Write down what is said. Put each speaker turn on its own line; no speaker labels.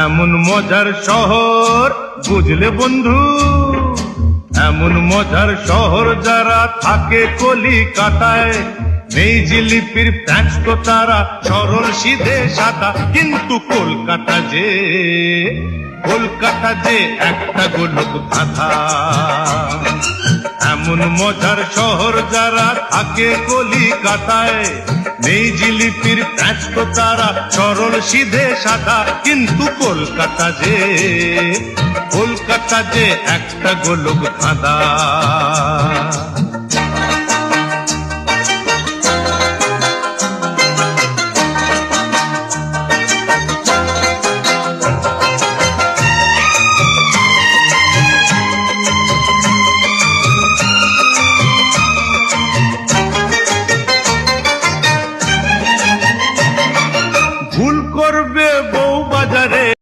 এমন মজার শহর বুঝলে বন্ধু, এমন মজার শহর যারা থাকে কলিকাতায়। নেই জিলিপির প্যাঁচ তো তারা সরল সিধে সাদা, কিন্তু কলকাতা যে একটা গোলক ধাঁধা। এমন মজার শহর যারা থাকে কলিকাতায়। নেই জিলিপির প্যাঁচ তো তারা সরল সিধে সাদা, কিন্তু কলকাতা যে একটা গোলক ধাঁধা।